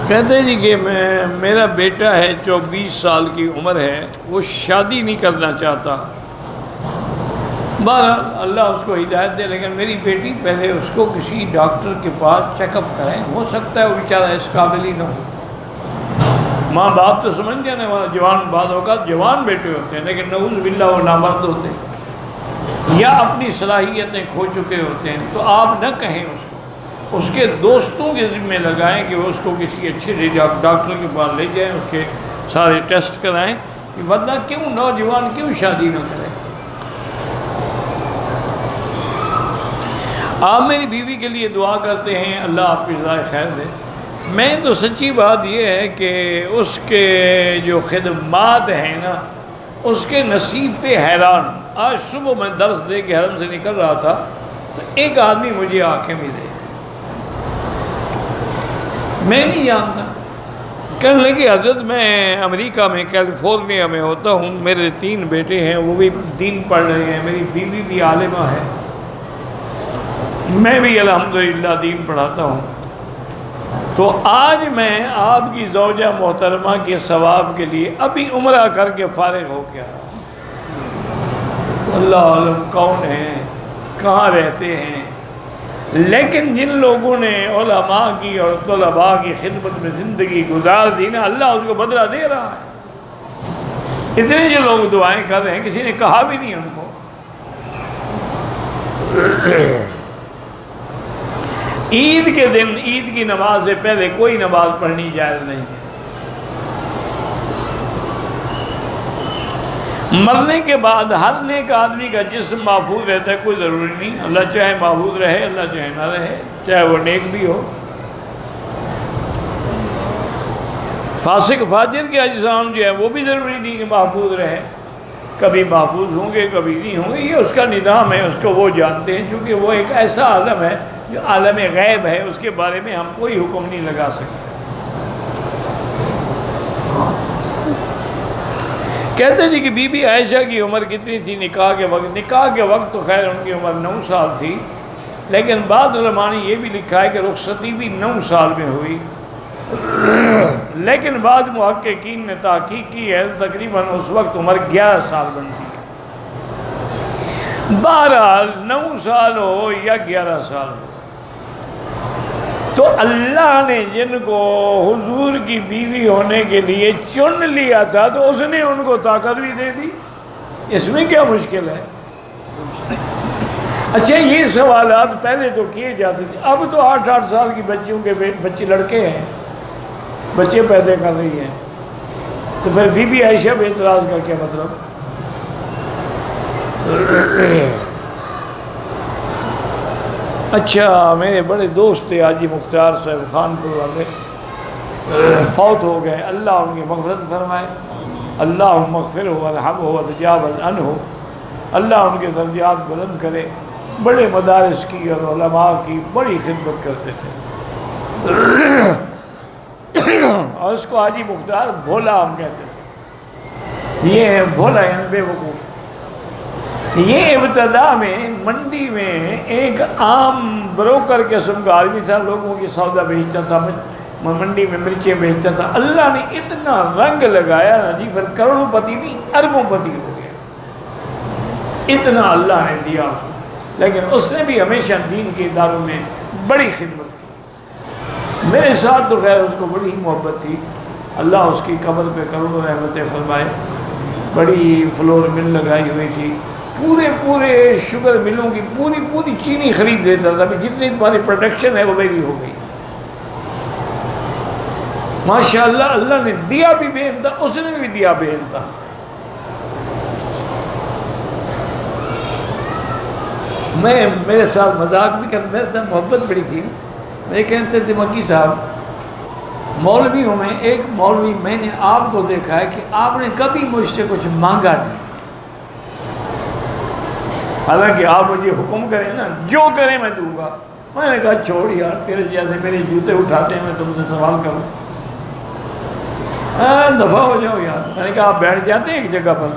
کہتے جی کہ میرا بیٹا ہے 24 سال کی عمر ہے، وہ شادی نہیں کرنا چاہتا، بہرحال اللہ اس کو ہدایت دے، لیکن میری بیٹی پہلے اس کو کسی ڈاکٹر کے پاس چیک اپ کریں، ہو سکتا ہے وہ بیچارہ اس قابل ہی نہ ہو۔ ماں باپ تو سمجھ جانے والا جوان بعض اوقات جوان بیٹے ہوتے ہیں لیکن نعوذ باللہ وہ نامرد ہوتے ہیں یا اپنی صلاحیتیں کھو چکے ہوتے ہیں، تو آپ نہ کہیں اس کو، اس کے دوستوں کے ذمہ لگائیں کہ وہ اس کو کسی اچھے ڈاکٹر کے پاس لے جائیں، اس کے سارے ٹیسٹ کرائیں، ورنہ کیوں نوجوان کیوں شادی نہ کریں۔ آپ میری بیوی کے لیے دعا کرتے ہیں، اللہ آپ کی جزائے خیر دے۔ میں تو سچی بات یہ ہے کہ اس کے جو خدمات ہیں نا، اس کے نصیب پہ حیران ہوں۔ آج صبح میں درس دے کے حرم سے نکل رہا تھا تو ایک آدمی مجھے آنکھیں ملے، میں نہیں جانتا، کہنے لگے حضرت میں امریکہ میں کیلیفورنیا میں ہوتا ہوں، میرے 3 بیٹے ہیں، وہ بھی دین پڑھ رہے ہیں، میری بیوی بھی عالمہ ہے، میں بھی الحمدللہ دین پڑھاتا ہوں، تو آج میں آپ کی زوجہ محترمہ کے ثواب کے لیے ابھی عمرہ کر کے فارغ ہو کے آ رہا ہوں۔ اللہ عالم کون ہیں، کہاں رہتے ہیں، لیکن جن لوگوں نے علماء کی اور طلباء کی خدمت میں زندگی گزار دی نا، اللہ اس کو بدلہ دے رہا ہے۔ اتنے جو لوگ دعائیں کر رہے ہیں، کسی نے کہا بھی نہیں ان کو۔ عید کے دن عید کی نماز سے پہلے کوئی نماز پڑھنی جائز نہیں ہے۔ مرنے کے بعد ہر نیک آدمی کا جسم محفوظ رہتا ہے، کوئی ضروری نہیں، اللہ چاہے محفوظ رہے، اللہ چاہے نہ رہے، چاہے وہ نیک بھی ہو۔ فاسق فاجر کے اجسام جو ہے وہ بھی ضروری نہیں کہ محفوظ رہے، کبھی محفوظ ہوں گے کبھی نہیں ہوں گے، یہ اس کا نظام ہے، اس کو وہ جانتے ہیں، چونکہ وہ ایک ایسا عالم ہے جو عالم غیب ہے، اس کے بارے میں ہم کوئی حکم نہیں لگا سکتے۔ کہتے تھے کہ بی بی عائشہ کی عمر کتنی تھی نکاح کے وقت؟ نکاح کے وقت تو خیر ان کی عمر 9 سال تھی، لیکن بعض علماء نے یہ بھی لکھا ہے کہ رخصتی بھی 9 سال میں ہوئی، لیکن بعض محققین نے تحقیق کی ہے تقریباً اس وقت عمر 11 سال بنتی ہے۔ بہرحال 9 سال ہو یا 11 سال ہو، تو اللہ نے جن کو حضور کی بیوی ہونے کے لیے چن لیا تھا تو اس نے ان کو طاقت بھی دے دی، اس میں کیا مشکل ہے؟ اچھا یہ سوالات پہلے تو کیے جاتے تھے، اب تو 8 سال کی بچیوں کے بچے لڑکے ہیں، بچے پیدا کر رہی ہیں، تو پھر بی بی عائشہ پہ اعتراض کا کیا مطلب؟ اچھا میرے بڑے دوست تھے حاجی مختار صاحب خانپور والے، فوت ہو گئے، اللہ ان کی مغفرت فرمائے، اللہ مغفر ہو ورحمہ وتجاوز عنہ، اللہ ان کے درجات بلند کرے، بڑے مدارس کی اور علماء کی بڑی خدمت کرتے تھے، اور اس کو حاجی مختار بھولا ہم کہتے تھے، یہ ہے بھولا یعنی بے وقوف۔ یہ ابتدا میں منڈی میں ایک عام بروکر قسم کا آدمی تھا، لوگوں کی سودا بیچتا تھا، منڈی میں مرچیں بیچتا تھا، اللہ نے اتنا رنگ لگایا نا جی، پھر کروڑوں پتی نہیں اربوں پتی ہو گیا، اتنا اللہ نے دیا اس کو، لیکن اس نے بھی ہمیشہ دین کے اداروں میں بڑی خدمت کی، میرے ساتھ تو خیر اس کو بڑی ہی محبت تھی، اللہ اس کی قبر پہ کروڑوں رحمتیں فرمائے، بڑی فلور مل لگائی ہوئی تھی، پورے شوگر ملوں کی پوری چینی خرید لیتا تھا، جتنی تمہاری پروڈکشن ہے وہ میری ہو گئی، ماشاءاللہ اللہ نے دیا بھی بے انتہا، اس نے بھی دیا بے انتہا۔ میرے ساتھ مذاق بھی کرتا تھا، محبت بڑی تھی، میں کہتے تھے مکی صاحب مولویوں میں ایک مولوی میں نے آپ کو دیکھا ہے کہ آپ نے کبھی مجھ سے کچھ مانگا نہیں، حالانکہ آپ مجھے حکم کریں نا جو کریں میں دوں گا، میں نے کہا چھوڑ یار، تیرے جیسے میرے جوتے اٹھاتے ہیں میں تم سے سوال کروں، دفعہ ہو جاؤ یار۔ میں نے کہا آپ بیٹھ جاتے ہیں ایک جگہ پر،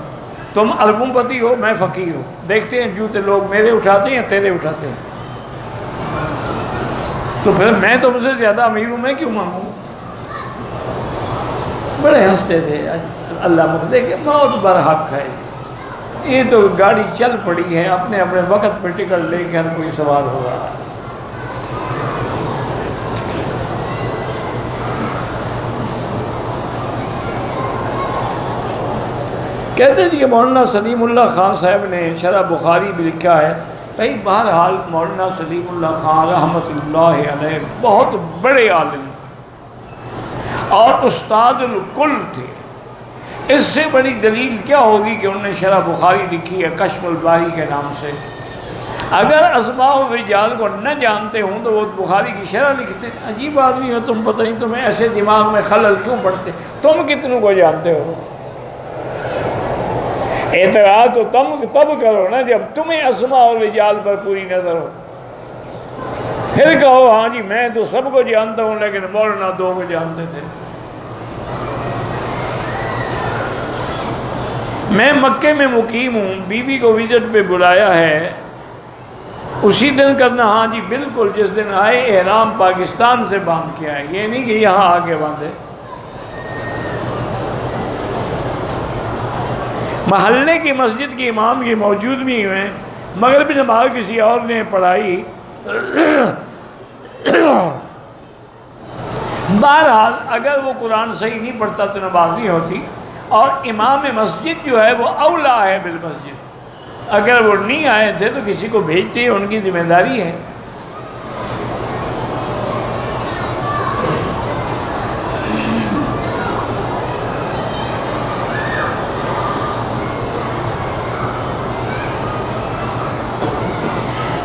تم اربوں پتی ہو میں فقیر ہوں، دیکھتے ہیں جوتے لوگ میرے اٹھاتے ہیں تیرے اٹھاتے ہیں، تو پھر میں تم سے زیادہ امیر ہوں، میں کیوں مانگوں؟ بڑے ہنستے تھے، اللہ مقدے کہ موت برحق ہے، یہ تو گاڑی چل پڑی ہے، اپنے اپنے وقت پہ ٹکٹ لے کے ہر کوئی سوار ہو رہا ہے۔ کہتے تھے کہ مولانا سلیم اللہ خان صاحب نے شرح بخاری بھی لکھا ہے۔ بھائی بہرحال مولانا سلیم اللہ خان رحمۃ اللہ علیہ بہت بڑے عالم تھے اور استاد الکل تھے۔ اس سے بڑی دلیل کیا ہوگی کہ انہوں نے شرح بخاری لکھی ہے کشف الباری کے نام سے۔ اگر اسماء الرجال کو نہ جانتے ہوں تو وہ بخاری کی شرح لکھتے۔ عجیب آدمی ہو تم، پتہ نہیں تمہیں ایسے دماغ میں خلل کیوں پڑتے، تم کتنوں کو جانتے ہو؟ اعتراض تو تم تب کرو نا جب تمہیں اسماء الرجال پر پوری نظر ہو، پھر کہو ہاں جی میں تو سب کو جانتا ہوں لیکن مولانا دو کو جانتے تھے۔ میں مکے میں مقیم ہوں، بیوی کو وزٹ پہ بلایا ہے، اسی دن کرنا، ہاں جی بالکل جس دن آئے احرام پاکستان سے باندھ کے آئے، یہ نہیں کہ یہاں آ کے باندھے۔ محلے کی مسجد کی امام کی موجود بھی ہوئے، مغرب نماز کسی اور نے پڑھائی۔ بہرحال اگر وہ قرآن صحیح نہیں پڑھتا تو نماز نہیں ہوتی، اور امام مسجد جو ہے وہ اولا ہے بالمسجد، اگر وہ نہیں آئے تھے تو کسی کو بھیجتے ہیں، ان کی ذمہ داری ہے۔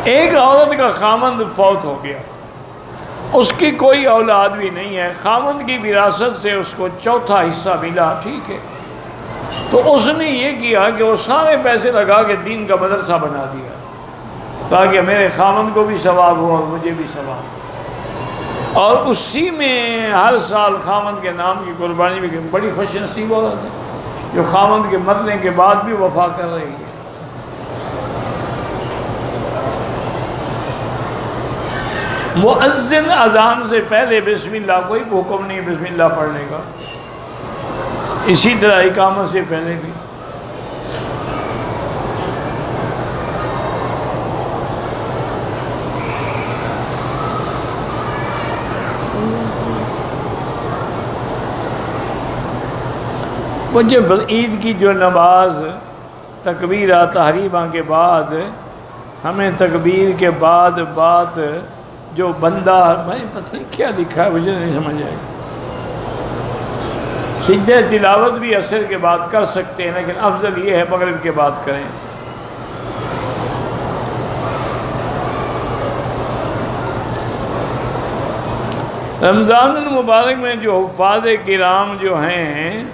ایک عورت کا خامند فوت ہو گیا، اس کی کوئی اولاد بھی نہیں ہے، خامند کی وراثت سے اس کو چوتھا حصہ ملا، ٹھیک ہے، تو اس نے یہ کیا کہ وہ سارے پیسے لگا کے دین کا مدرسہ بنا دیا تاکہ میرے خامند کو بھی ثواب ہو اور مجھے بھی ثواب ہو، اور اسی میں ہر سال خامند کے نام کی قربانی بھی بڑی خوش نصیب عورت ہے جو خامند کے مرنے کے بعد بھی وفا کر رہی ہے۔ مؤذن اذان سے پہلے بسم اللہ، کوئی حکم نہیں بسم اللہ پڑھنے کا، اسی طرح اقامت سے پہلے بھی۔ مجھے عید کی جو نماز تکبیرہ تحریمہ کے بعد، ہمیں تکبیر کے بعد بات جو بندہ، میں پتہ نہیں کیا لکھا ہے مجھے نہیں سمجھ آئی، سجدہ تلاوت بھی عصر کے بعد کر سکتے ہیں لیکن افضل یہ ہے مغرب کے بعد کریں۔ رمضان المبارک میں جو حفاظ کرام جو ہیں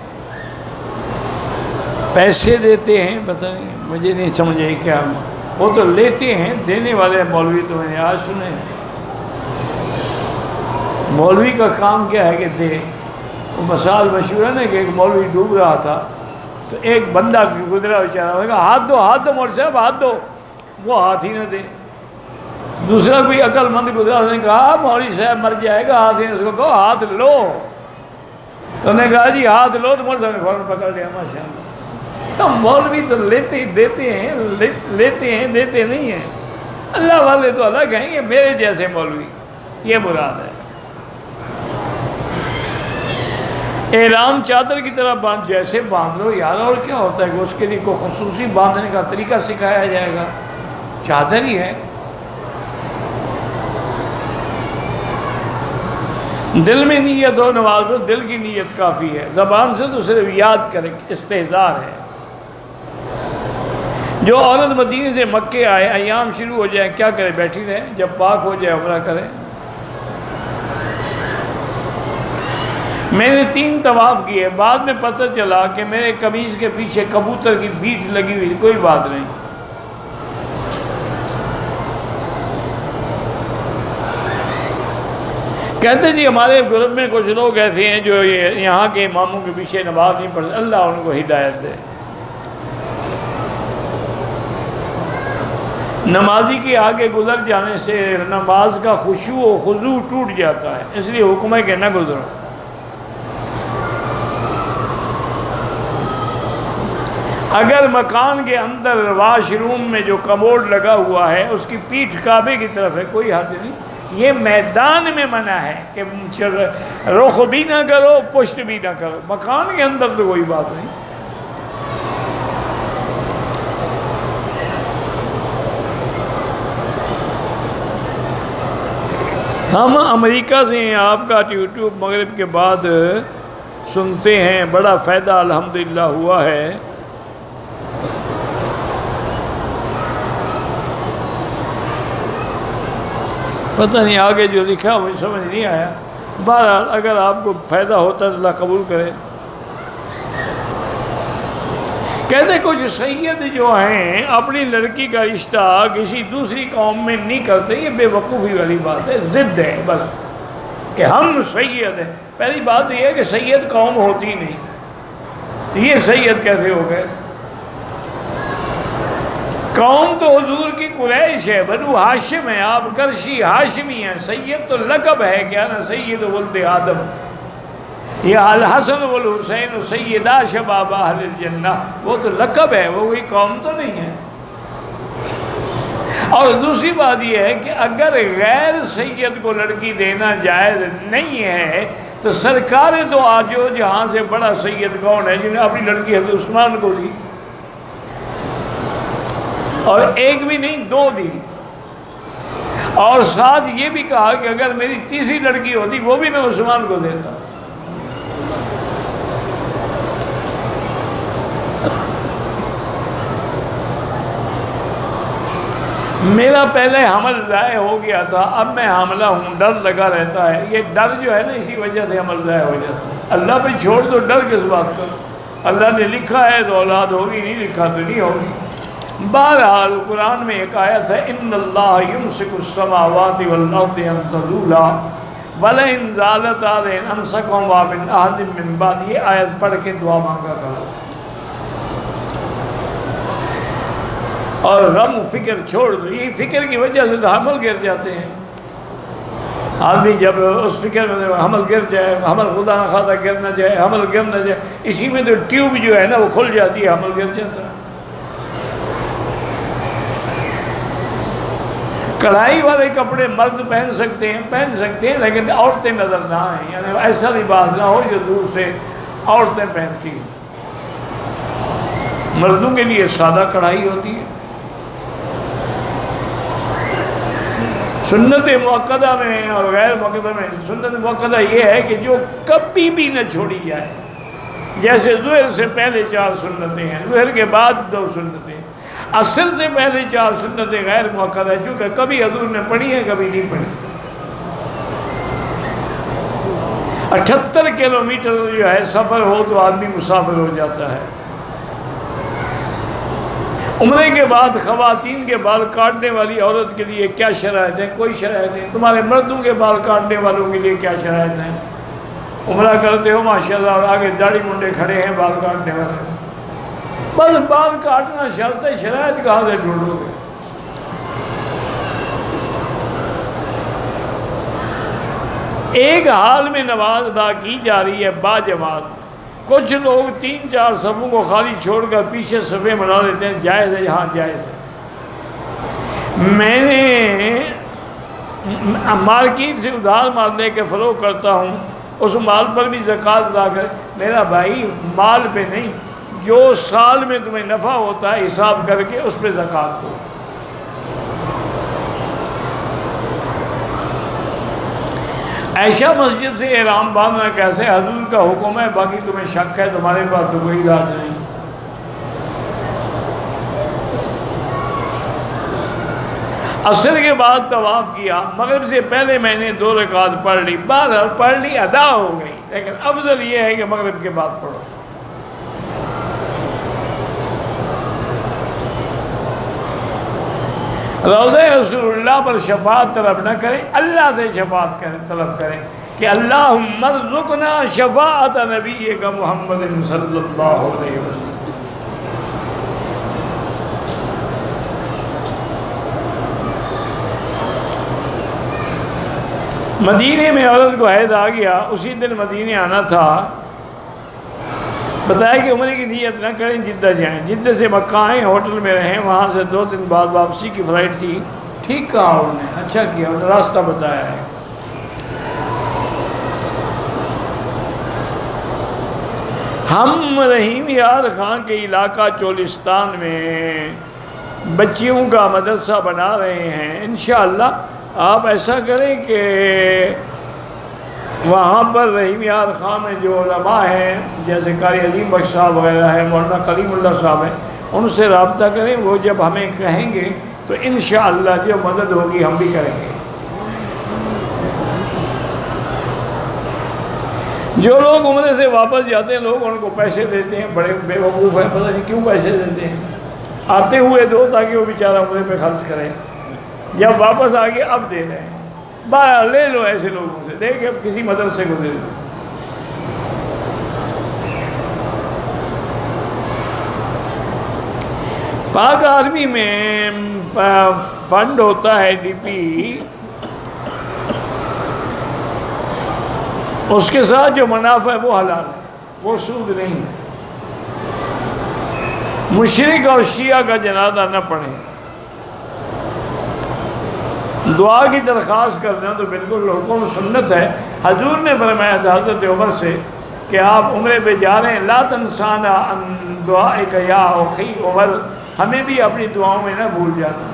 پیسے دیتے ہیں، پتہ نہیں مجھے نہیں سمجھ آئی کیا، وہ تو لیتے ہیں، دینے والے مولوی تو میں نے آج سنے۔ مولوی کا کام کیا ہے کہ دے، وہ مثال مشہور ہے نا کہ ایک مولوی ڈوب رہا تھا تو ایک بندہ گزرا بیچارہ، وہ کہا ہاتھ دو مولوی صاحب ہاتھ دو، وہ ہاتھ ہی نہ دے۔ دوسرا کوئی عقل مند گزرا، اس نے کہا مولوی صاحب مر جائے گا، ہاتھ ہی نہ، اس کو کہو ہاتھ لو، تو انہوں نے کہا جی ہاتھ لو، تو مولوی صاحب نے فوراً پکڑ لیا، ماشاء اللہ۔ تو مولوی تو دیتے ہیں دیتے نہیں ہیں، اللہ والے تو الگ ہیں، یہ میرے جیسے مولوی، یہ مراد ہے۔ احرام چادر کی طرح جیسے باندھ لو یار، اور کیا ہوتا ہے کہ اس کے لیے کوئی خصوصی باندھنے کا طریقہ سکھایا جائے گا، چادر ہی ہے۔ دل میں نیت ہو نماز ہو، دل کی نیت کافی ہے، زبان سے تو صرف یاد کرے، استحضار ہے۔ جو عورت مدینے سے مکے آئے، ایام شروع ہو جائے کیا کرے؟ بیٹھی رہے، جب پاک ہو جائے عمرہ کرے۔ میں نے 3 طواف کیے، بعد میں پتہ چلا کہ میرے قمیض کے پیچھے کبوتر کی بیٹ لگی ہوئی، کوئی بات نہیں۔ کہتے جی ہمارے گروپ میں کچھ لوگ ایسے ہیں جو یہاں کے اماموں کے پیچھے نماز نہیں پڑھتے، اللہ ان کو ہدایت دے۔ نمازی کے آگے گزر جانے سے نماز کا خشوع و خضوع ٹوٹ جاتا ہے، اس لیے حکم ہے کہ نہ گزرو۔ اگر مکان کے اندر واش روم میں جو کموڈ لگا ہوا ہے اس کی پیٹھ کعبے کی طرف ہے، کوئی حرج نہیں. یہ میدان میں منع ہے کہ رخ بھی نہ کرو، پشت بھی نہ کرو. مکان کے اندر تو کوئی بات نہیں. ہم امریکہ سے آپ کا یوٹیوب مغرب کے بعد سنتے ہیں، بڑا فائدہ الحمدللہ ہوا ہے. پتہ نہیں آگے جو لکھا مجھے سمجھ نہیں آیا. بہرحال اگر آپ کو فائدہ ہوتا ہے تو اللہ قبول کرے. کہتے کچھ سید جو ہیں اپنی لڑکی کا رشتہ کسی دوسری قوم میں نہیں کرتے. یہ بے وقوفی والی بات ہے، ضد ہے بس کہ ہم سید ہیں. پہلی بات یہ ہے کہ سید قوم ہوتی نہیں، یہ سید کیسے ہو گئے؟ قوم تو حضور کی قریش ہے، بنو ہاشم ہے، آپ کرشی ہاشمی ہیں. سید تو لقب ہے کیا نا، سید ولد آدم. یہ الحسن والحسین سیدہ شباب اہل الجنہ، وہ تو لقب ہے، وہ کوئی قوم تو نہیں ہے. اور دوسری بات یہ ہے کہ اگر غیر سید کو لڑکی دینا جائز نہیں ہے تو سرکار دو آجو جہاں سے بڑا سید کون ہے جنہیں اپنی لڑکی حضرت عثمان کو دی، اور ایک بھی نہیں دو دی. اور ساتھ یہ بھی کہا کہ اگر میری تیسری لڑکی ہوتی وہ بھی میں عثمان کو دیتا. میرا پہلے حمل ضائع ہو گیا تھا، اب میں حاملہ ہوں، ڈر لگا رہتا ہے. یہ ڈر جو ہے نا اسی وجہ سے حمل ضائع ہو جاتا ہے. اللہ پہ چھوڑ دو، ڈر کس بات کا؟ اللہ نے لکھا ہے تو اولاد ہوگی، نہیں لکھا تو نہیں ہوگی. بہرحال قرآن میں ایک آیت ہے ان اللہ یمسک السماوات والارض ان تزولا ولئن زالتا لئن امسکہما من احد من بعد. یہ آیت پڑھ کے دعا مانگا کرو اور غم و فکر چھوڑ دو. یہی فکر کی وجہ سے تو حمل گر جاتے ہیں. آدمی جب اس فکر میں حمل گر جائے، حمل خدا نہ خواستہ گر نہ جائے، حمل گر نہ جائے، اسی میں تو ٹیوب جو ہے نا وہ کھل جاتی ہے، حمل گر جاتا ہے. کڑھائی والے کپڑے مرد پہن سکتے ہیں لیکن عورتیں نظر نہ آئیں. یعنی ایسا لباس نہ ہو جو دور سے عورتیں پہنتی ہیں. مردوں کے لیے سادہ کڑھائی ہوتی ہے. سنت مؤکدہ میں اور غیر مؤکدہ میں سنت مؤکدہ یہ ہے کہ جو کبھی بھی نہ چھوڑی جائے. جیسے ظہر سے پہلے 4 سنتیں ہیں، ظہر کے بعد 2 سنتیں، عصر سے پہلے 4 سنتیں غیر مؤکدہ ہے، چونکہ کبھی حضور نے پڑھی ہے کبھی نہیں پڑھی. 78 کلومیٹر جو ہے سفر ہو تو آدمی مسافر ہو جاتا ہے. عمرے کے بعد خواتین کے بال کاٹنے والی عورت کے لیے کیا شرائط ہیں؟ کوئی شرائط نہیں. تمہارے مردوں کے بال کاٹنے والوں کے لیے کیا شرائط ہیں؟ عمرہ کرتے ہو ماشاءاللہ اور آگے داڑھی منڈے کھڑے ہیں بال کاٹنے والے، بس بال کاٹنا شرط ہے. شرائط کہاں سے ڈھونڈو گے؟ ایک حال میں نماز ادا کی جا رہی ہے با جماعت. کچھ لوگ 3-4 صفوں کو خالی چھوڑ کر پیچھے صفیں بنا لیتے ہیں. جائز ہے؟ ہاں جائز ہے. میں نے مارکیٹ سے ادھار مال لے کے فروخت کرتا ہوں، اس مال پر بھی زکوٰۃ ادا کر. میرا بھائی مال پہ نہیں، جو سال میں تمہیں نفع ہوتا ہے حساب کر کے اس پہ زکوٰۃ دو. عائشہ مسجد سے احرام باندھنا کیسے؟ حضور کا حکم ہے، باقی تمہیں شک ہے تمہارے پاس تو کوئی علاج نہیں. عصر کے بعد طواف کیا، مغرب سے پہلے میں نے 2 رکعت پڑھ لی. بہرحال پڑھ لی، ادا ہو گئی، لیکن افضل یہ ہے کہ مغرب کے بعد پڑھو. روضہ رسول اللہ پر شفاعت طلب نہ کریں، اللہ سے شفاعت طلب کریں کہ اللہم ارزقنا شفاعت نبیک محمد صلی اللہ علیہ وسلم. مدینے میں عورت کو حیض آ گیا، اسی دن مدینے آنا تھا. بتایا کہ عمرے کی نیت نہ کریں، جدہ جائیں، جدہ سے مکہ آئیں، ہوٹل میں رہیں، وہاں سے 2 دن بعد واپسی کی فلائٹ تھی۔ ٹھیک کہا انہوں نے، اچھا کیا، انہوں نے راستہ بتایا ہے۔ ہم رحیم یار خان کے علاقہ چولستان میں بچیوں کا مدرسہ بنا رہے ہیں۔ انشاءاللہ آپ ایسا کریں کہ وہاں پر رحیم یار خان میں جو علماء ہیں، جیسے قاری عظیم بخش صاحب وغیرہ ہیں، مولانا کلیم اللہ صاحب ہیں، ان سے رابطہ کریں، وہ جب ہمیں کہیں گے تو انشاءاللہ جو مدد ہوگی ہم بھی کریں گے۔ جو لوگ عمرے سے واپس جاتے ہیں، لوگ ان کو پیسے دیتے ہیں، بڑے بے وقوف ہیں، پتہ نہیں کیوں پیسے دیتے ہیں، آتے ہوئے دو تاکہ وہ بیچارہ عمرے پہ خرچ کریں، جب واپس آگے اب دے رہے ہیں۔ باہر لے لو ایسے لوگوں سے، دے کے اب کسی مدرسے کو دے دو۔ پاک آرمی میں فنڈ ہوتا ہے ڈی پی، اس کے ساتھ جو منافع ہے وہ حلال ہے، وہ سود نہیں۔ مشرک اور شیعہ کا جنازہ نہ پڑھیں، دعا کی درخواست کرنا تو بالکل حکم سنت ہے۔ حضور نے فرمایا تھا حضرت عمر سے کہ آپ عمرے پہ جا رہے ہیں، لا تنسانا ان دعائک یا اخی عمر، ہمیں بھی اپنی دعاؤں میں نہ بھول جانا۔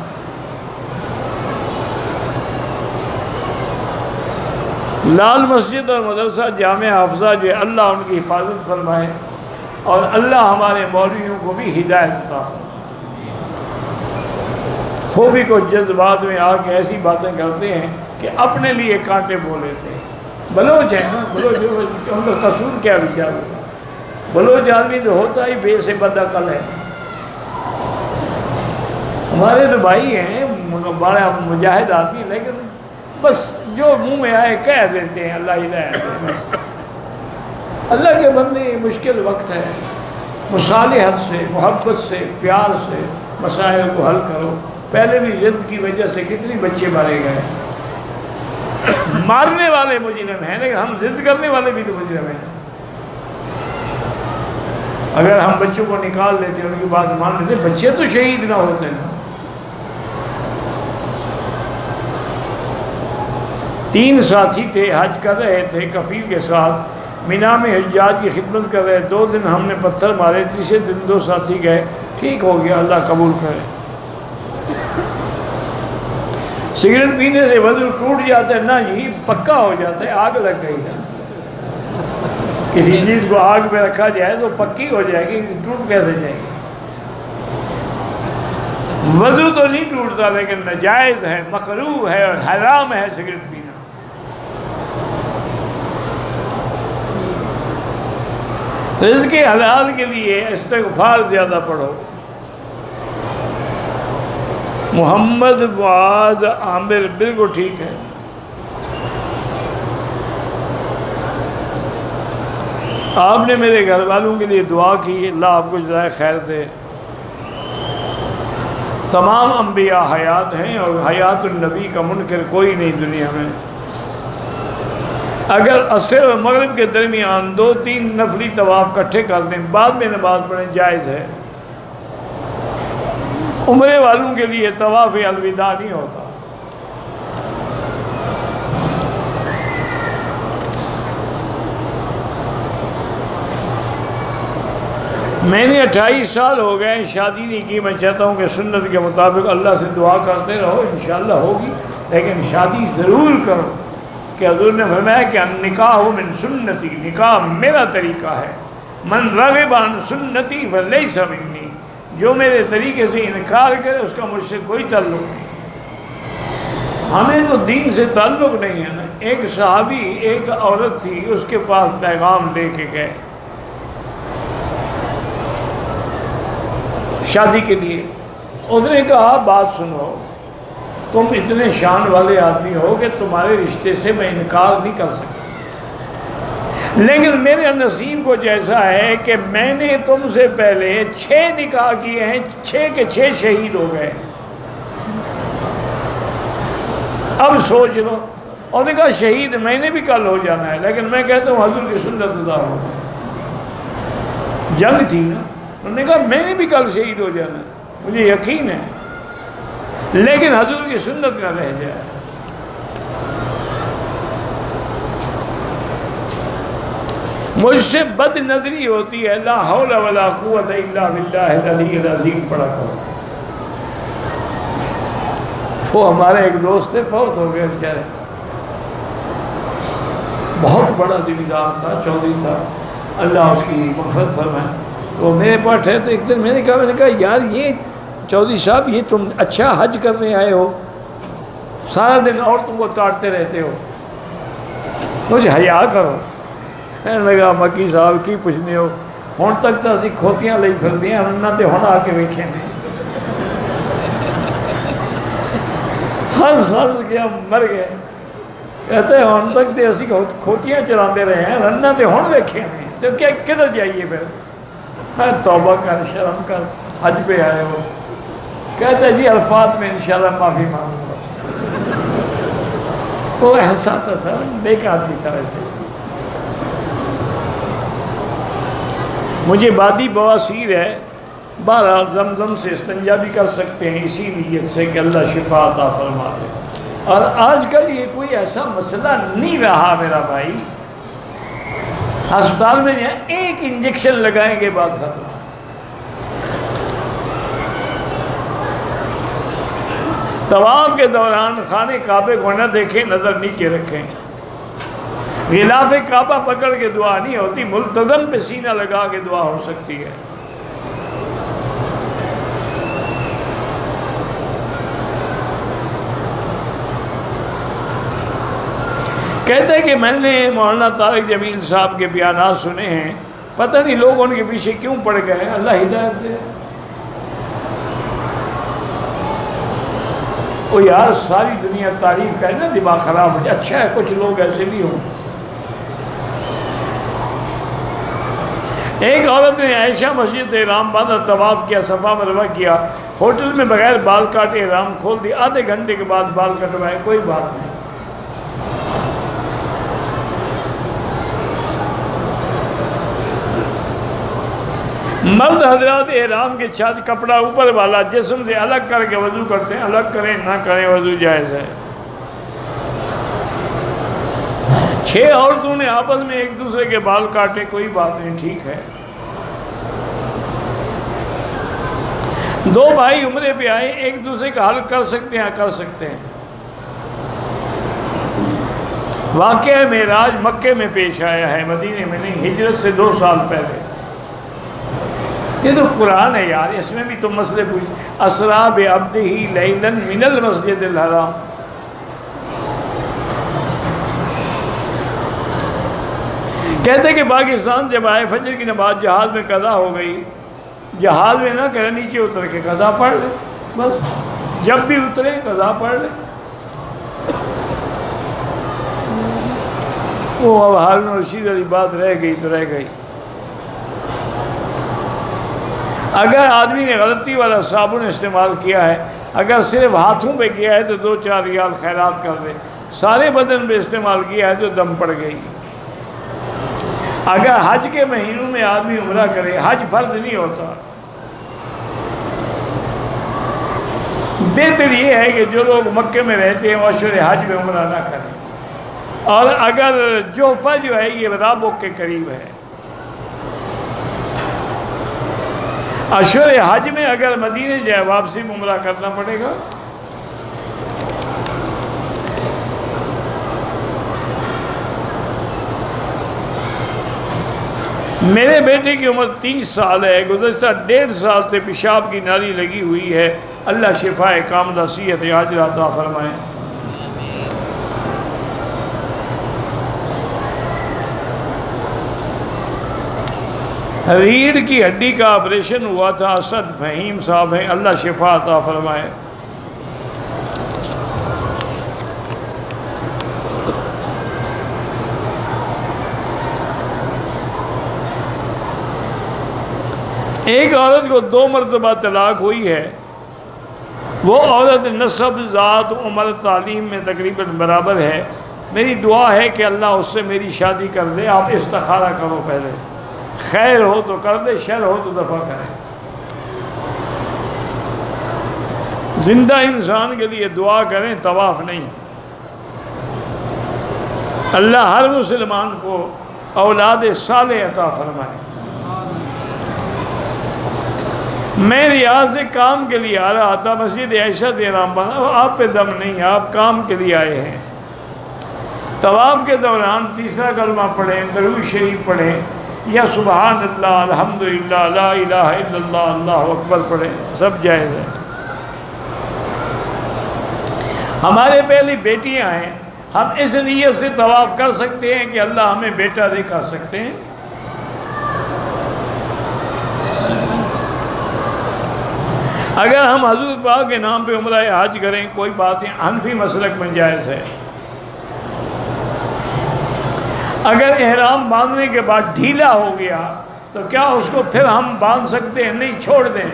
لال مسجد اور مدرسہ جامع حافظہ جو اللہ ان کی حفاظت فرمائے، اور اللہ ہمارے مولویوں کو بھی ہدایت عطا فرمائے۔ وہ بھی کچھ جذبات میں آ کے ایسی باتیں کرتے ہیں کہ اپنے لیے کانٹے بو لیتے ہیں۔ بلوچ ہیں نا، بلوچ ان کا قصور کیا بیچار ہوگا؟ بلوچ آدمی تو ہوتا ہی بے سے بد عقل ہے۔ ہمارے تو بھائی ہیں، بڑا مجاہد آدمی، لیکن بس جو منہ میں آئے کہہ دیتے ہیں، اللہ ہدایت دے۔ اللہ کے بندے، مشکل وقت ہے، مصالحت سے، محبت سے، پیار سے مسائل کو حل کرو۔ پہلے بھی ضد کی وجہ سے کتنے بچے مارے گئے، مارنے والے مجرم ہیں، لیکن ہم ضد کرنے والے بھی تو مجرم ہیں۔ اگر ہم بچوں کو نکال لیتے، ان کی بات مان لیتے، بچے تو شہید نہ ہوتے نا۔ 3 ساتھی تھے، حج کر رہے تھے کفیل کے ساتھ، مینا میں حجاج کی خدمت کر رہے، 2 دن ہم نے پتھر مارے، تیسرے دن 2 ساتھی گئے، ٹھیک ہو گیا، اللہ قبول کرے۔ سگریٹ پینے سے وضو ٹوٹ جاتا ہے؟ نہ جی، پکا ہو جاتا ہے، آگ لگ گئی نا۔ کسی چیز کو آگ پہ رکھا جائے تو پکی ہو جائے گی، ٹوٹ کیسے جائے گی؟ وضو تو نہیں ٹوٹتا، لیکن ناجائز ہے، مکروہ ہے اور حرام ہے سگریٹ پینا۔ رزق حلال کے لیے استغفار زیادہ پڑھو۔ محمد معاذ عامر بالکل ٹھیک ہے۔ آپ نے میرے گھر والوں کے لیے دعا کی، اللہ آپ کو جزائے خیر دے۔ تمام انبیاء حیات ہیں، اور حیات النبی کا منکر کوئی نہیں دنیا میں۔ اگر عصر اور مغرب کے درمیان 2-3 نفلی طواف اکٹھے کر دیں، بعد میں نماز پڑھیں، جائز ہے۔ عمرے والوں کے لیے طواف الوداع نہیں ہوتا۔ میں نے 28 سال ہو گئے، شادی نہیں کی۔ میں چاہتا ہوں کہ سنت کے مطابق اللہ سے دعا کرتے رہو، انشاءاللہ ہوگی، لیکن شادی ضرور کرو، کہ حضور نے فرمایا کہ نکاح من سنتی، نکاح میرا طریقہ ہے، من رغب عن سنتی فلیس منی، جو میرے طریقے سے انکار کرے اس کا مجھ سے کوئی تعلق نہیں۔ ہمیں تو دین سے تعلق نہیں ہے نا۔ ایک صحابی، ایک عورت تھی، اس کے پاس پیغام لے کے گئے شادی کے لیے۔ اس نے کہا بات سنو، تم اتنے شان والے آدمی ہو کہ تمہارے رشتے سے میں انکار نہیں کر سکتا، لیکن میرے نصیب کو جیسا ہے کہ میں نے تم سے پہلے 6 نکاح کیے ہیں، 6 کے 6 شہید ہو گئے، اب سوچ لو۔ اور نے کہا شہید میں نے بھی کل ہو جانا ہے، لیکن میں کہتا ہوں حضور کی سنت ادا ہو۔ جنگ تھی نا، انہوں نے کہا میں نے بھی کل شہید ہو جانا ہے، مجھے یقین ہے، لیکن حضور کی سنت نہ رہ جائے۔ مجھ سے بد نظری ہوتی ہے، لا حول ولا قوت الا باللہ العلی العظیم پڑھا کرو۔ وہ ہمارے ایک دوست تھے، فوت ہو گئے بیچارے، بہت بڑا ذمہ دار تھا، چودھری تھا، اللہ اس کی مغفرت فرمائے۔ تو میرے پاس ٹھہرے تو ایک دن میں نے کہا یار یہ چودھری صاحب یہ تم اچھا حج کرنے آئے ہو، سارا دن عورتوں کو تاڑتے رہتے ہو، کچھ حیا کرو۔ کہنے لگا مکی صاحب کی پوچھنے ہو، ہن تک تو اسی کھوتیاں لئی پھردی ہیں، انہاں تے ہن آ کے ویکھے نے۔ ہنس کے ہم مر گئے، کہتے ہیں ہن تک تے اسی کھوتیاں چراندے رہے ہیں، رنہ تے ہن ویکھے نے، تو کیا کدھر جائیے پھر؟ میں توبہ کر، شرم کر، حج پہ آئے ہو۔ کہتے ہیں جی الفاظ میں انشاءاللہ معافی مانگوں گا۔ وہ احساسہ تھا، نیک آدمی تھا ویسے۔ مجھے بادی بواسیر ہے، بہرحال زمزم سے استنجا بھی کر سکتے ہیں اسی نیت سے کہ اللہ شفا عطا فرما دے۔ اور آج کل یہ کوئی ایسا مسئلہ نہیں رہا میرا بھائی، ہسپتال میں ایک انجیکشن لگائیں گے بات ختم۔ طواف کے دوران خانہ کعبے کو نہ دیکھیں، نظر نیچے رکھیں۔ غلاف کعبہ پکڑ کے دعا نہیں ہوتی، ملتزم پہ سینہ لگا کے دعا ہو سکتی ہے۔ کہتے ہیں کہ میں نے مولانا طارق جمیل صاحب کے بیانات سنے ہیں، پتہ نہیں لوگ ان کے پیچھے کیوں پڑ گئے، اللہ ہدایت دے۔ وہ یار ساری دنیا تعریف کرے نا، دماغ خراب ہو جائے، اچھا ہے کچھ لوگ ایسے بھی ہوں۔ ایک عورت نے عائشہ مسجد احرام باندھا، طواف کیا، صفا مروہ کیا، ہوٹل میں بغیر بال کاٹے احرام کھول دیا، آدھے گھنٹے کے بعد بال کٹوائے، کوئی بات نہیں۔ مرد حضرات احرام کے چھت کپڑا اوپر والا جسم سے الگ کر کے وضو کرتے ہیں، الگ کریں نہ کریں وضو جائز ہے۔ 6 عورتوں نے آپس میں ایک دوسرے کے بال کاٹے، کوئی بات نہیں، ٹھیک ہے۔ 2 بھائی عمرے پہ آئے، ایک دوسرے کا حل کر سکتے ہیں، کر سکتے ہیں۔ واقعہ معراج مکے میں پیش آیا ہے، مدینے میں نہیں، ہجرت سے 2 سال پہلے۔ یہ تو قرآن ہے یار، اس میں بھی تم مسئلے پوچھ۔ اسریٰ بعبدہ لیلا من المسجد الحرام، کہتے کہ پاکستان جب آئے فجر کی نماز جہاز میں قضا ہو گئی، جہاز میں نہ کرے نیچے اتر کے قضا پڑھ لے، بس جب بھی اترے قضا پڑھ لے۔ وہ اب ہارون رشید والی بات رہ گئی تو رہ گئی۔ اگر آدمی نے غلطی والا صابن استعمال کیا ہے، اگر صرف ہاتھوں پہ کیا ہے تو 2-4 ریال خیرات کر دے، سارے بدن پہ استعمال کیا ہے تو دم پڑ گئی۔ اگر حج کے مہینوں میں آدمی عمرہ کرے، حج فرض نہیں ہوتا، بہتر یہ ہے کہ جو لوگ مکے میں رہتے ہیں وہ اشہر حج میں عمرہ نہ کریں۔ اور اگر جوفہ جو ہے یہ رابق کے قریب ہے، اشہر حج میں اگر مدینے جائے واپسی میں عمرہ کرنا پڑے گا۔ میرے بیٹے کی عمر 30 سال ہے، گزشتہ 1.5 سال سے پیشاب کی نالی لگی ہوئی ہے، اللہ شفا کاملہ صحت عاجلہ عطا فرمائے۔ ریڑھ کی ہڈی کا آپریشن ہوا تھا، اسد فہیم صاحب ہیں، اللہ شفا عطا فرمائے۔ ایک عورت کو 2 مرتبہ طلاق ہوئی ہے، وہ عورت نسب، ذات، عمر، تعلیم میں تقریباً برابر ہے، میری دعا ہے کہ اللہ اس سے میری شادی کر دے، آپ استخارہ کرو پہلے۔ خیر ہو تو کر دے، شر ہو تو دفع کرے۔ زندہ انسان کے لیے دعا کریں، طواف نہیں۔ اللہ ہر مسلمان کو اولاد صالح عطا فرمائے۔ میں ریاض سے کام کے لیے آ رہا تھا، مسجد عائشہ احرام بنا، آپ پہ دم نہیں، آپ کام کے لیے آئے ہیں۔ طواف کے دوران تیسرا کلمہ پڑھیں، درود شریف پڑھیں، یا سبحان اللہ، الحمدللہ، لا الہ الا اللہ، اللہ اکبر پڑھیں، سب جائز ہے۔ ہمارے پہلی بیٹیاں ہیں، ہم اس نیت سے طواف کر سکتے ہیں کہ اللہ ہمیں بیٹا دے، کر سکتے ہیں۔ اگر ہم حضور پاک کے نام پہ عمرہ حج کریں، کوئی بات نہیں، حنفی مسلک میں جائز ہے۔ اگر احرام باندھنے کے بعد ڈھیلا ہو گیا تو کیا اس کو پھر ہم باندھ سکتے ہیں؟ نہیں، چھوڑ دیں۔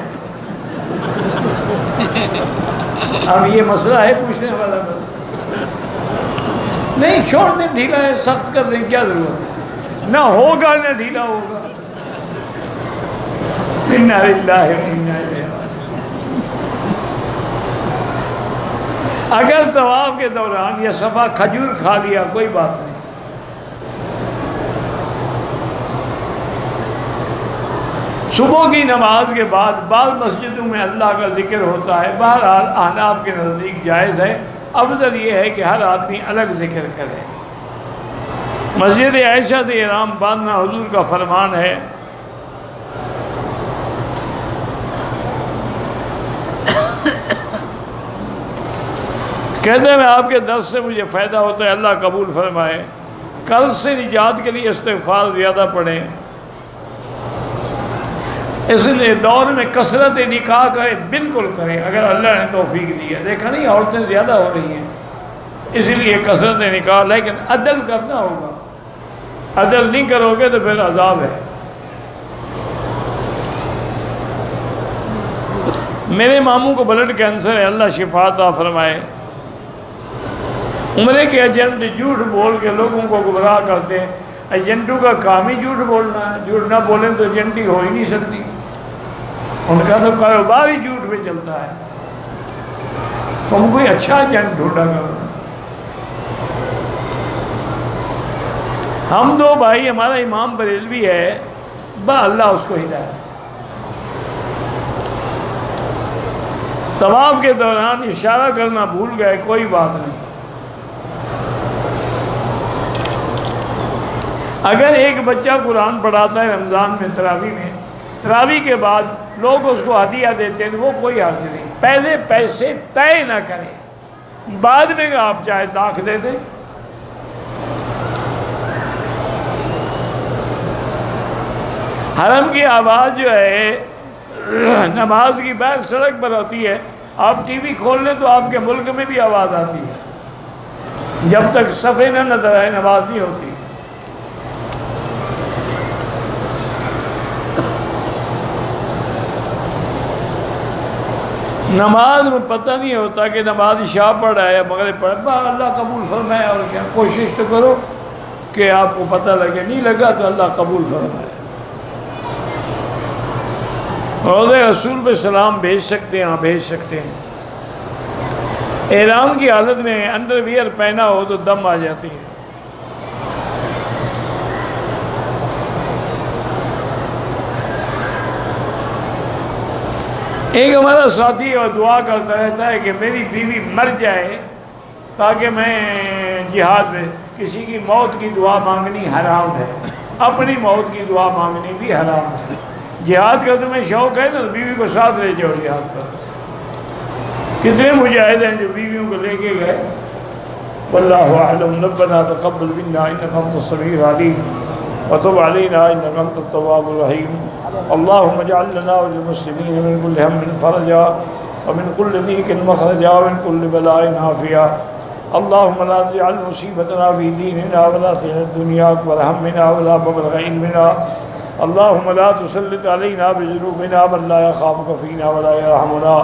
اب یہ مسئلہ ہے پوچھنے والا، نہیں، چھوڑ دیں، ڈھیلا ہے، سخت کر دیں، کیا ضرورت ہے؟ نہ ہوگا نہ ڈھیلا ہوگا۔ انا للہ و انا الیہ راجعون۔ اگر طواف کے دوران یا صفا کھجور کھا لیا، کوئی بات نہیں۔ صبح کی نماز کے بعد بعض مسجدوں میں اللہ کا ذکر ہوتا ہے، بہرحال احناف کے نزدیک جائز ہے۔ افضل یہ ہے کہ ہر آدمی الگ ذکر کرے۔ مسجد عائشہ سے احرام باندھنا حضور کا فرمان ہے۔ کہتے ہیں میں آپ کے درس سے مجھے فائدہ ہوتا ہے، اللہ قبول فرمائے۔ قرض سے نجات کے لیے استغفار زیادہ پڑھیں۔ اس دور میں کثرت نکاح کریں، بالکل کریں اگر اللہ نے توفیق دی ہے۔ دیکھا نہیں، عورتیں زیادہ ہو رہی ہیں، اس لیے کثرت نکاح، لیکن عدل کرنا ہوگا۔ عدل نہیں کرو گے تو پھر عذاب ہے۔ میرے ماموں کو بلڈ کینسر ہے، اللہ شفا عطا فرمائے۔ عمرے کے ایجنٹ جھوٹ بول کے لوگوں کو گمراہ کرتے ہیں۔ ایجنٹوں کا کام ہی جھوٹ بولنا ہے، جھوٹ نہ بولیں تو ایجنٹی ہو ہی نہیں سکتی، ان کا تو کاروبار ہی جھوٹ پہ چلتا ہے۔ تم کوئی اچھا ایجنٹ ڈھونڈا کرو۔ ہم دو بھائی، ہمارا امام بریلوی ہے، اللہ اس کو ہدایت۔ طواف کے دوران اشارہ کرنا بھول گئے، کوئی بات نہیں۔ اگر ایک بچہ قرآن پڑھاتا ہے رمضان میں، تراویح کے بعد لوگ اس کو ہدیہ دیتے ہیں، وہ کوئی حرج نہیں۔ پہلے پیسے طے نہ کریں، بعد میں آپ چاہے داخ دے دیں۔ حرم کی آواز جو ہے نماز کی باہر سڑک پر ہوتی ہے، آپ ٹی وی کھول لیں تو آپ کے ملک میں بھی آواز آتی ہے۔ جب تک صفحے نہ نظر آئے نماز نہیں ہوتی۔ نماز میں پتہ نہیں ہوتا کہ نماز عشاء پڑھ رہا ہے یا مغرب پڑھ رہا ہے، اللہ قبول فرمائے۔ اور کیا، کوشش تو کرو کہ آپ کو پتہ لگے، نہیں لگا تو اللہ قبول فرمائے۔ روضہ رسول پہ سلام بھیج سکتے ہیں، ہاں بھیج سکتے ہیں۔ احرام کی حالت میں انڈر ویئر پہنا ہو تو دم آ جاتی ہے۔ ایک ہمارا ساتھی اور دعا کرتا رہتا ہے کہ میری بیوی مر جائے تاکہ میں جہاد میں، کسی کی موت کی دعا مانگنی حرام ہے، اپنی موت کی دعا مانگنی بھی حرام ہے۔ جہاد کا تمہیں شوق ہے نا، بیوی کو ساتھ لے جاؤ جہاد پر۔ کتنے مجاہد ہیں جو بیویوں کو لے کے گئے۔ واللہ اعلم۔ ربنا تقبل منا انک انت السمیع العلیم وتب علینا انک انت التواب الرحیم۔ اللهم اجعل لنا وللمسلمين من كل هم فرجا ومن كل ضيق مخرجا ومن كل بلاء عافيا۔ اللهم لا تجعل مصيبتنا في ديننا ولا تجعل الدنيا أكبر همنا ولا مبلغ علمنا۔ اللهم لا تسلط علينا بذنوبنا من لا يخافك فينا ولا يرحمنا۔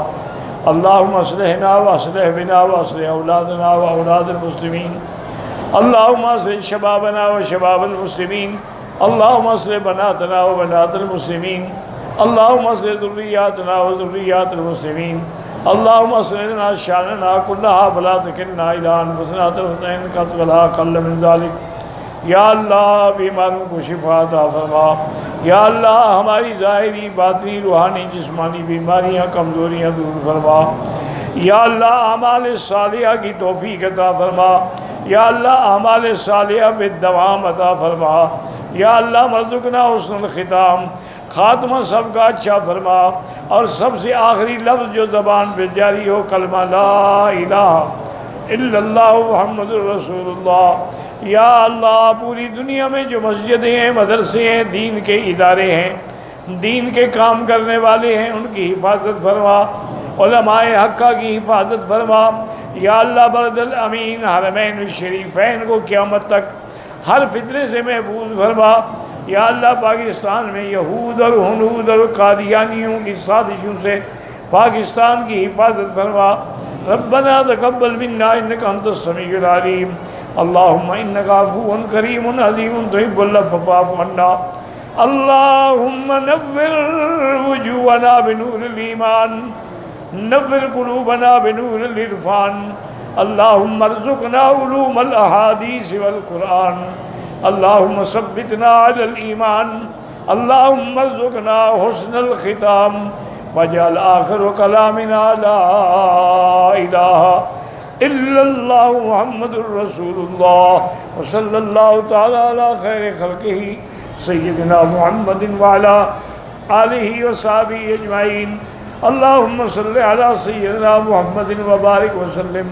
اللهم اصلحنا واصلح بنا واصلح أولادنا وأولاد المسلمين۔ اللهم اصلح شبابنا وشباب المسلمين اللهم اصلح بناتنا وبنات المسلمين اللهم اصلح ذرياتنا وذريات المسلمين اللهم اصلح لنا شأننا كلها فلا تكلنا إلى أنفسنا طرفة عين قط ولا أقل من ذلك۔ یا اللہ بیماروں کو شفا عطا فرما، یا اللہ ہماری ظاہری باطنی روحانی جسمانی بیماریاں کمزوریاں دور فرما، یا اللہ اعمال صالحہ کی توفیق عطا فرما، یا اللہ اعمال صالحہ بالدوام عطا فرما، یا اللہ مرزقنا حسن الختام، خاتمہ سب کا اچھا فرما، اور سب سے آخری لفظ جو زبان پہ جاری ہو کلمہ لا الہ الا اللہ محمد الرسول اللہ۔ یا اللہ پوری دنیا میں جو مسجدیں ہیں، مدرسے ہیں، دین کے ادارے ہیں، دین کے کام کرنے والے ہیں، ان کی حفاظت فرما، علماء حقہ کی حفاظت فرما، یا اللہ بلد الامین حرمین الشریفین کو قیامت تک ہر فتنے سے محفوظ فرما، یا اللہ پاکستان میں یہود اور ہنود اور قادیانیوں کی سازشوں سے پاکستان کی حفاظت فرما۔ ربنا تقبل منا انک انت السمیع العلیم، اللہم انک عفو کریم عظیم تحب العفو فاعف عنا، اللہم نور وجوہنا بنور الایمان، نور قلوبنا بنور العرفان، اللہم ارزقنا علوم الاحادیث والقرآن، اللہم ثبتنا علی الایمان، اللہم ارزقنا حسن الختام، واجعل آخر کلامنا لا الہ الا اللہ محمد الرسول اللہ، وصلی اللہ تعالی علی خیر خلقہ سیدنا محمد وعلی آلہ وصحبہ اجمعین، اللہم صلی علی سیدنا محمد وبارک وسلم۔